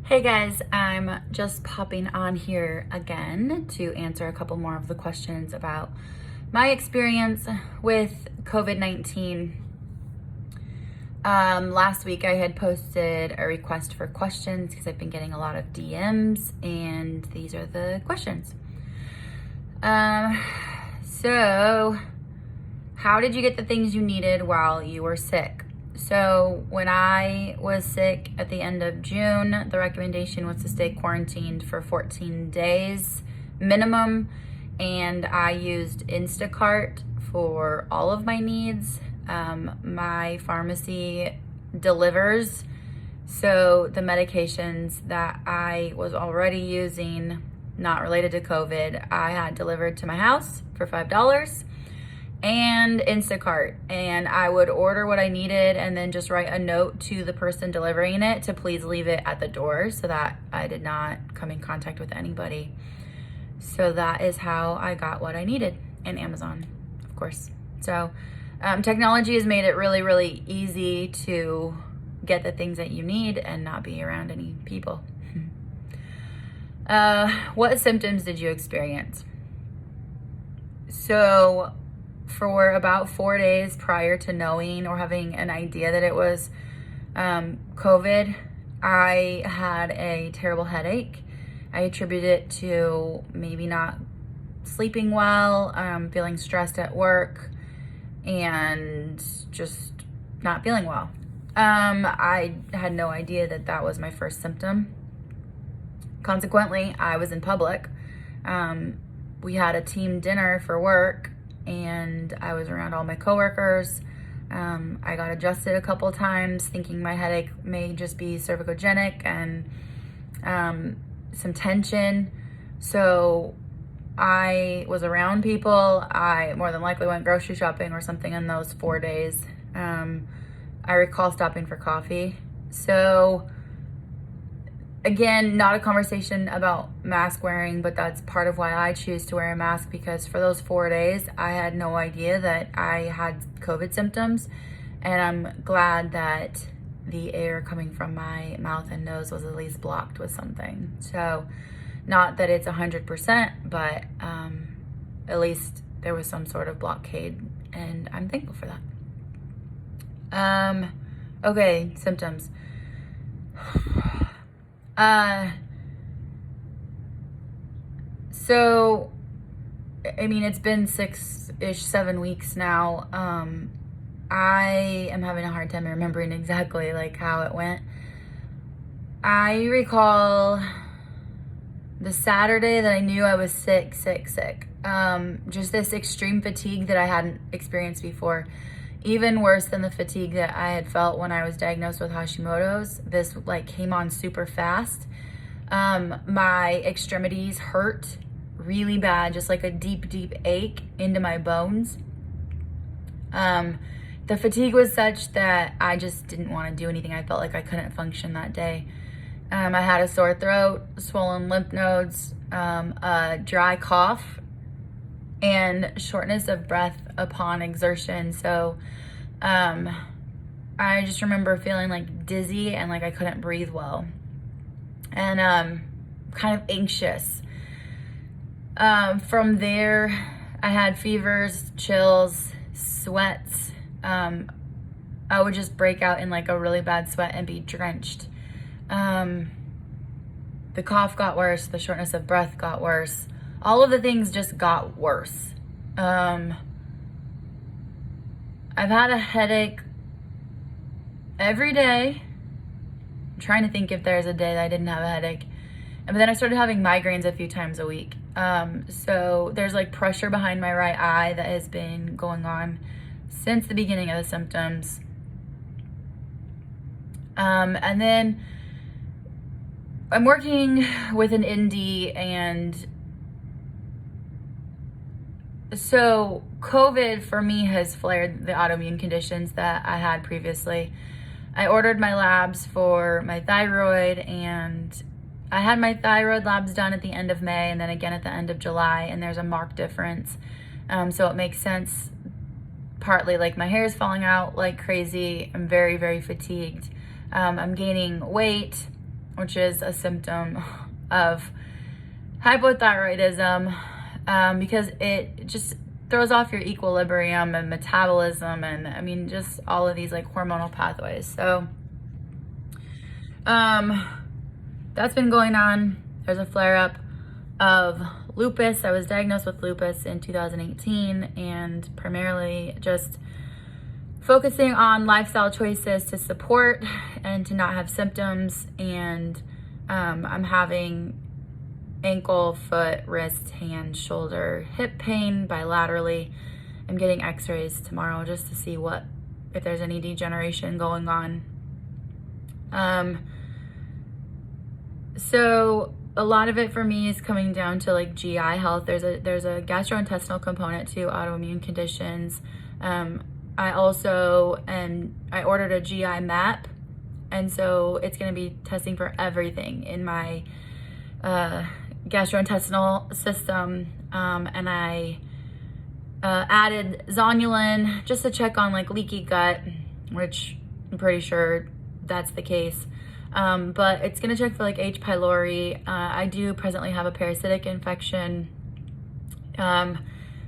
Hey guys, I'm just popping on here again to answer a couple more of the questions about my experience with COVID-19. Last week I had posted a request for questions because I've been getting a lot of DMs, and these are the questions. So how did you get the things you needed while you were sick? So when I was sick at the end of June, the recommendation was to stay quarantined for 14 days minimum, and I used Instacart for all of my needs. My pharmacy delivers, so the medications that I was already using, not related to COVID, I had delivered to my house for $5. And Instacart, and I would order what I needed and then just write a note to the person delivering it to please leave it at the door so that I did not come in contact with anybody. So that is how I got what I needed, and Amazon, of course. So technology has made it really, really easy to get the things that you need and not be around any people. What symptoms did you experience? So for about 4 days prior to knowing or having an idea that it was COVID, I had a terrible headache. I attribute it to maybe not sleeping well, feeling stressed at work, and just not feeling well. I had no idea that that was my first symptom. Consequently, I was in public. We had a team dinner for work, and I was around all my coworkers. I got adjusted a couple times, thinking my headache may just be cervicogenic and some tension. So I was around people. I more than likely went grocery shopping or something in those 4 days. I recall stopping for coffee. So again, not a conversation about mask wearing, but that's part of why I choose to wear a mask, because for those 4 days, I had no idea that I had COVID symptoms. And I'm glad that the air coming from my mouth and nose was at least blocked with something. So not that it's 100%, but at least there was some sort of blockade, and I'm thankful for that. Okay, symptoms. So, I mean, it's been 7 weeks now. I am having a hard time remembering exactly like how it went. I recall the Saturday that I knew I was sick. Just this extreme fatigue that I hadn't experienced before. Even worse than the fatigue that I had felt when I was diagnosed with Hashimoto's. This came on super fast. My extremities hurt really bad, just like a deep, deep ache into my bones. The fatigue was such that I just didn't want to do anything. I felt like I couldn't function that day. I had a sore throat, swollen lymph nodes, a dry cough, and shortness of breath upon exertion. So I just remember feeling dizzy and I couldn't breathe well, and kind of anxious. From there, I had fevers, chills, sweats. I would just break out in a really bad sweat and be drenched. The cough got worse. The shortness of breath got worse. All of the things just got worse. I've had a headache every day. I'm trying to think if there's a day that I didn't have a headache. But then I started having migraines a few times a week. So there's pressure behind my right eye that has been going on since the beginning of the symptoms. And then I'm working with an indie, and so COVID for me has flared the autoimmune conditions that I had previously. I ordered my labs for my thyroid, and I had my thyroid labs done at the end of May and then again at the end of July, and there's a marked difference. So it makes sense. Partly my hair is falling out like crazy. I'm very, very fatigued. I'm gaining weight. which is a symptom of hypothyroidism, because it just throws off your equilibrium and metabolism, and I mean, just all of these like hormonal pathways. So that's been going on. There's a flare-up of lupus. I was diagnosed with lupus in 2018, and primarily just focusing on lifestyle choices to support and to not have symptoms. And I'm having ankle, foot, wrist, hand, shoulder, hip pain bilaterally. I'm getting x-rays tomorrow just to see if there's any degeneration going on. So a lot of it for me is coming down to like GI health. There's a gastrointestinal component to autoimmune conditions. I ordered a GI map, and so it's going to be testing for everything in my gastrointestinal system. And I added zonulin just to check on like leaky gut, which I'm pretty sure that's the case. But it's going to check for like H. pylori. I do presently have a parasitic infection.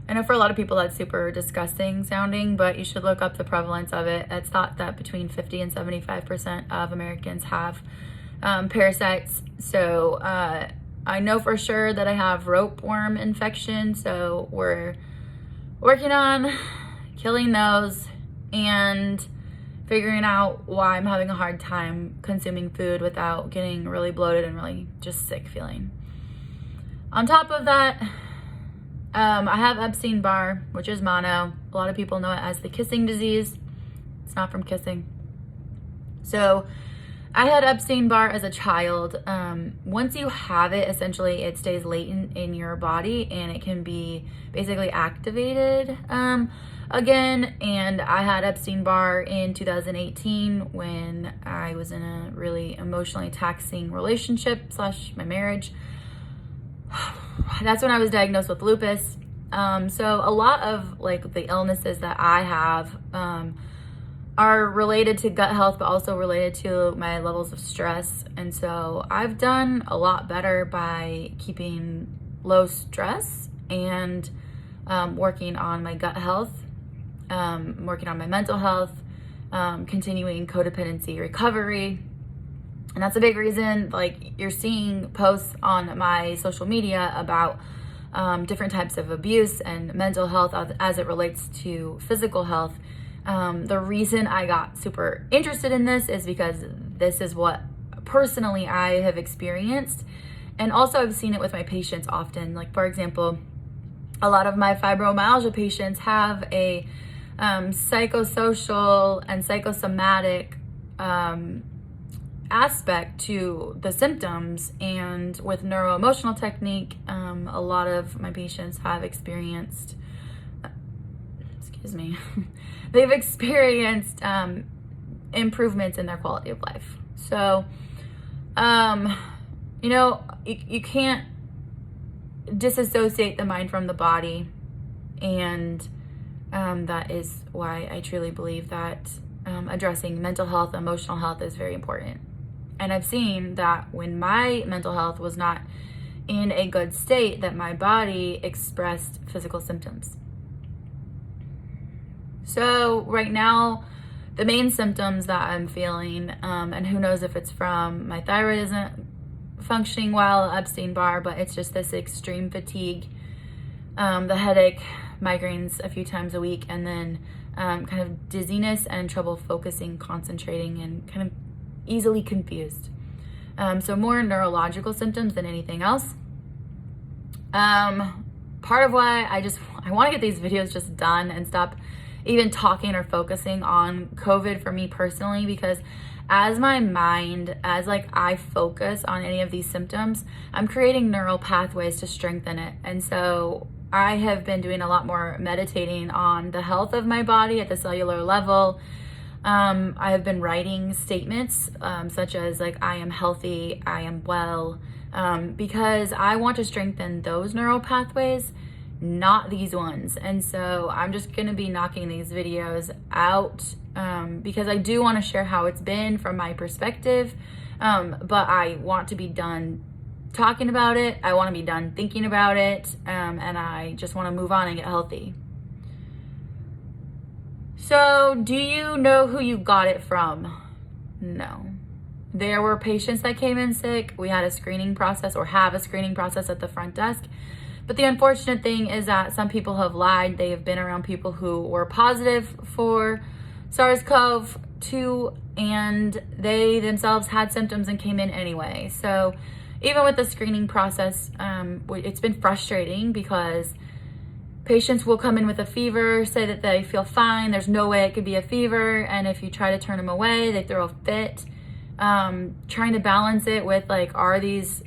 I know for a lot of people that's super disgusting sounding, but you should look up the prevalence of it. It's thought that between 50 and 75% of Americans have parasites. So I know for sure that I have ropeworm infection. So we're working on killing those and figuring out why I'm having a hard time consuming food without getting really bloated and really just sick feeling. On top of that, I have Epstein-Barr, which is mono. A lot of people know it as the kissing disease. It's not from kissing. So I had Epstein-Barr as a child. Once you have it, essentially it stays latent in your body and it can be basically activated again. And I had Epstein-Barr in 2018 when I was in a really emotionally taxing relationship / my marriage. That's when I was diagnosed with lupus. So a lot of like the illnesses that I have are related to gut health, but also related to my levels of stress. And so I've done a lot better by keeping low stress and working on my gut health, working on my mental health, continuing codependency recovery. And that's a big reason, like, you're seeing posts on my social media about different types of abuse and mental health as it relates to physical health. The reason I got super interested in this is because this is what personally I have experienced. And also I've seen it with my patients often. Like, for example, a lot of my fibromyalgia patients have a psychosocial and psychosomatic aspect to the symptoms. And with neuroemotional technique, a lot of my patients have experienced, they've experienced improvements in their quality of life. So, you can't disassociate the mind from the body. And that is why I truly believe that addressing mental health, emotional health is very important. And I've seen that when my mental health was not in a good state, that my body expressed physical symptoms. So right now, the main symptoms that I'm feeling, and who knows if it's from my thyroid isn't functioning well, Epstein-Barr, but it's just this extreme fatigue, the headache, migraines a few times a week, and then kind of dizziness and trouble focusing, concentrating, and kind of easily confused. So more neurological symptoms than anything else. Part of why I want to get these videos just done and stop even talking or focusing on COVID for me personally, because as I focus on any of these symptoms, I'm creating neural pathways to strengthen it. And so I have been doing a lot more meditating on the health of my body at the cellular level. I have been writing statements such as like, I am healthy, I am well, because I want to strengthen those neural pathways, not these ones. And so I'm just going to be knocking these videos out because I do want to share how it's been from my perspective, But I want to be done talking about it. I want to be done thinking about it. And I just want to move on and get healthy. So, do you know who you got it from? No. There were patients that came in sick. We had a screening process, or have a screening process at the front desk. But the unfortunate thing is that some people have lied. They have been around people who were positive for SARS-CoV-2, and they themselves had symptoms and came in anyway. So even with the screening process, it's been frustrating because patients will come in with a fever, say that they feel fine. There's no way it could be a fever. And if you try to turn them away, they throw a fit. Trying to balance it with, like, are these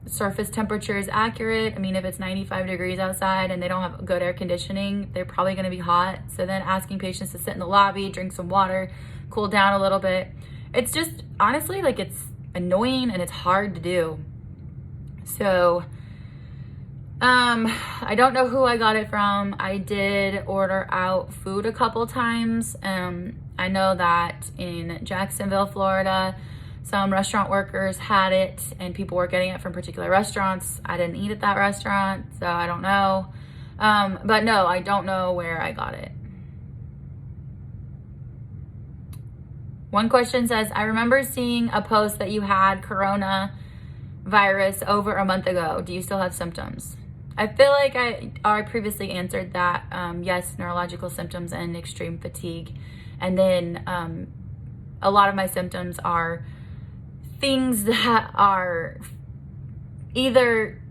surface temperatures accurate? I mean, if it's 95 degrees outside and they don't have good air conditioning, they're probably going to be hot. So then asking patients to sit in the lobby, drink some water, cool down a little bit. It's just, honestly, like, it's annoying and it's hard to do. So I don't know who I got it from. I did order out food a couple times. I know that in Jacksonville, Florida, some restaurant workers had it and people were getting it from particular restaurants. I didn't eat at that restaurant, so I don't know. But no, I don't know where I got it. One question says, I remember seeing a post that you had coronavirus over a month ago. Do you still have symptoms? I feel like I previously answered that. Yes, neurological symptoms and extreme fatigue. And then a lot of my symptoms are things that are either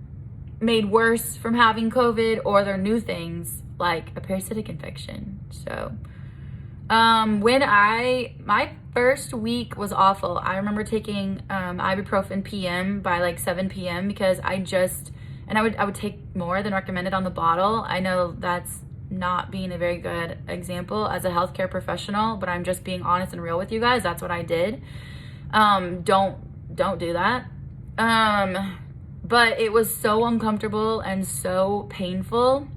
made worse from having COVID, or they're new things like a parasitic infection. So my first week was awful. I remember taking ibuprofen PM by like 7 p.m. because I would take more than recommended on the bottle. I know that's not being a very good example as a healthcare professional, but I'm just being honest and real with you guys. That's what I did. Don't do that. But it was so uncomfortable and so painful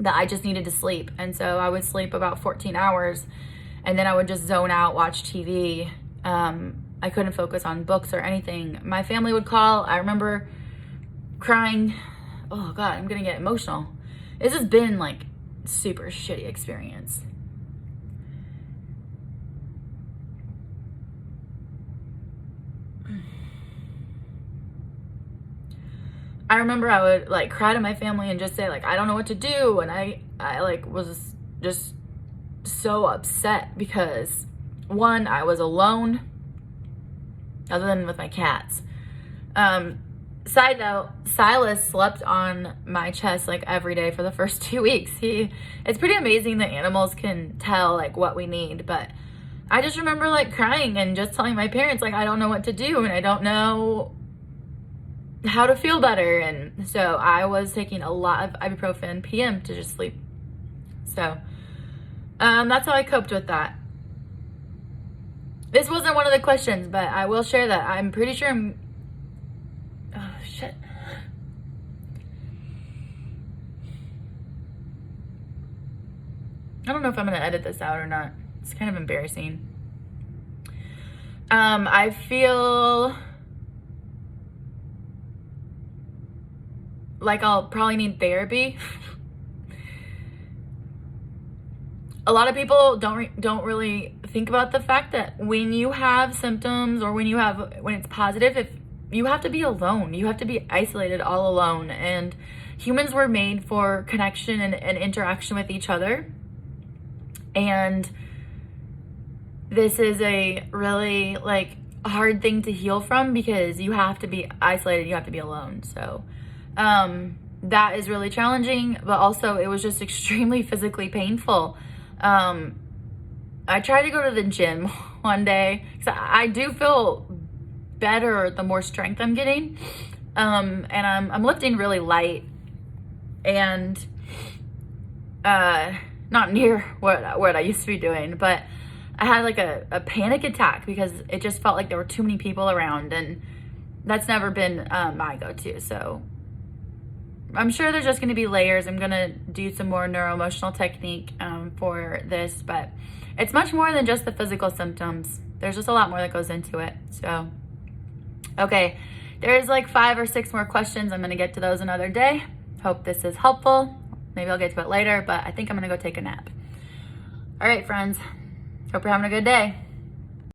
that I just needed to sleep. And so I would sleep about 14 hours and then I would just zone out, watch TV. I couldn't focus on books or anything. My family would call. I remember crying. Oh God, I'm gonna get emotional. This has been like super shitty experience. I remember I would like cry to my family and just say like, I don't know what to do. And I like was just so upset because one, I was alone other than with my cats. Side note, Silas slept on my chest like every day for the first 2 weeks. It's pretty amazing that animals can tell like what we need, but I just remember like crying and just telling my parents like, I don't know what to do and I don't know how to feel better. And so I was taking a lot of ibuprofen PM to just sleep. So that's how I coped with that. This wasn't one of the questions, but I will share that. I'm pretty sure oh shit. I don't know if I'm gonna edit this out or not. It's kind of embarrassing. I feel like I'll probably need therapy. A lot of people don't really think about the fact that when you have symptoms or when it's positive, if you have to be alone, you have to be isolated all alone. And humans were made for connection and interaction with each other. And this is a really like hard thing to heal from because you have to be isolated, you have to be alone. So that is really challenging, but also it was just extremely physically painful. I tried to go to the gym one day because I do feel better the more strength I'm getting. And I'm lifting really light and not near what I used to be doing, but I had like a panic attack because it just felt like there were too many people around, and that's never been my go-to. So I'm sure there's just going to be layers. I'm going to do some more neuroemotional technique for this, but it's much more than just the physical symptoms. there's just a lot more that goes into it. So, okay, there's like 5 or 6 more questions. I'm gonna get to those another day. Hope this is helpful. Maybe I'll get to it later, but I think I'm gonna go take a nap. All right, friends, hope you're having a good day.